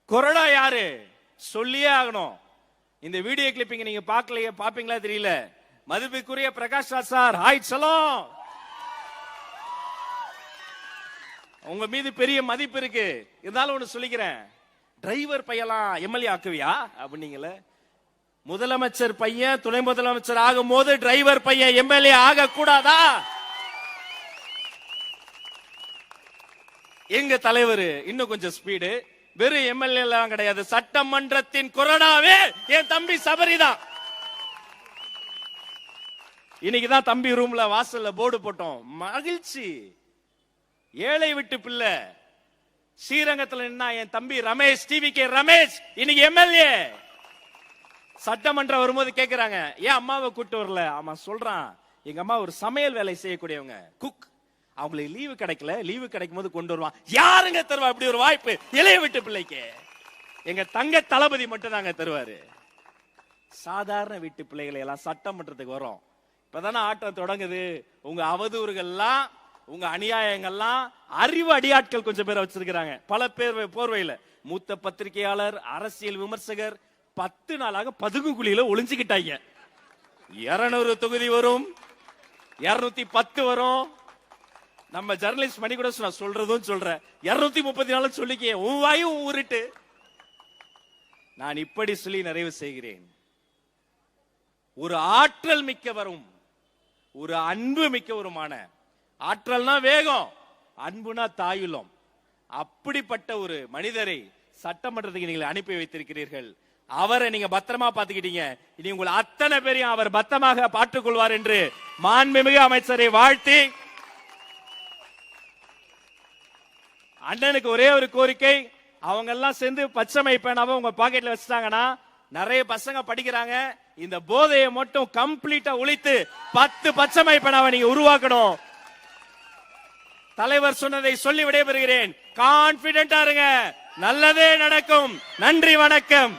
கொறடா யாரு சொல்லியே ஆகணும். இந்த வீடியோ கிளிப்பிங் நீங்க பாப்பீங்களா தெரியல. மதிப்புக்குரிய பிரகாஷ் ராஜ் சார், ஹாய் சலாம். உங்க மீது பெரிய மதிப்பு இருக்கு. இருந்தாலும் ஒண்ணு சொல்லிக்கிறேன், டிரைவர் பையலாம் எம்எல்ஏ ஆக்குவியா அப்படிங்கல. முதலமைச்சர் பையன் துணை முதலமைச்சர் ஆகும் போது டிரைவர் பையன் எம்எல்ஏ ஆக கூடாதா? எங்க தலைவர் இன்னும் கொஞ்சம் ஸ்பீடு. வெறும் எம்எல்ஏ எல்லாம் கிடையாது, சட்டமன்றத்தின் கொறடாவே என் தம்பி சபரிதான். இன்னைக்குதான் தம்பி ரூம்ல வாசல்ல போர்டு போட்டோம். மகிழ்ச்சி. ஏழை விட்டு பிள்ளை ஸ்ரீரங்கத்தில் நின்னா என் தம்பி ரமேஷ், டிவிகே ரமேஷ் இன்னைக்கு எம்எல்ஏ. சட்டமன்றம் வரும்போது கேக்குறாங்க, ஏன் அம்மாவை கூட்டு வரல? ஆமா சொல்றான், எங்க அம்மா ஒரு சமையல் வேலை செய்யக்கூடியவங்க, குக். அவங்களுக்கு லீவு கிடைக்கல, லீவு கிடைக்கும் போது கொண்டு வருவான். யாருங்க தருவா அப்படி ஒரு வாய்ப்பு இளைய விட்டு பிள்ளைக்கு? எங்க தங்க தளபதி மட்டும் தாங்க தருவாரு. சாதாரண வீட்டு பிள்ளைகளை எல்லாம் சட்டமன்றத்துக்கு வரும். இப்பதானே ஆட்டம் தொடங்குது. உங்க அவதூறுகள்லாம், உங்க அநியாயங்கள்லாம் அறிவு அடியாட்கள் கொஞ்சம் பேரை வச்சிருக்கிறாங்க. பல பேர் போர்வையில மூத்த பத்திரிகையாளர், அரசியல் விமர்சகர் 10 நாளாக பதுங்கு குழியில ஒளிஞ்சுக்கிட்டாங்க. 200 தொகுதி வரும், 210 வரும். நம்ம ஜர்னலிஸ்ட் மணி கூட சொல்றதும் சொல்றேன், 234 சொல்லிக்க உன் வாயும் ஊறிட்டு. நான் இப்படி சொல்லி நிறைவு செய்கிறேன். ஒரு ஆற்றல் மிக்கவரும் ஒரு அன்பு மிக்கவருமான, ஆற்றல்னா வேகம், அன்புனா தாயுள்ளம், அப்படிப்பட்ட ஒரு மனிதரை சட்டமன்றத்துக்கு நீங்கள் அனுப்பி வைத்திருக்கிறீர்கள். அவரை நீங்க பத்திரமா பாத்துக்கிட்டீங்க. இனி உங்கள் அத்தனை பேரையும் அவர் பத்திரமாக பார்த்துக் கொள்வார் என்று மாண்புமிகு அமைச்சரை வாழ்த்தி, அண்ணனுக்கு ஒரே ஒரு கோரிக்கை, அவங்க எல்லாம் சேர்ந்து பச்சை பேனாவை உங்க பாக்கெட்ல வச்சுட்டாங்கன்னா நிறைய பசங்க படிக்கிறாங்க. இந்த போதையை மட்டும் கம்ப்ளீட்டா ஒழித்து 10 பச்சை பேனாவை நீங்க உருவாக்கணும். தலைவர் சொன்னதை சொல்லி விடைபெறுகிறேன். கான்பிடென்டா இருங்க, நல்லதே நடக்கும். நன்றி, வணக்கம்.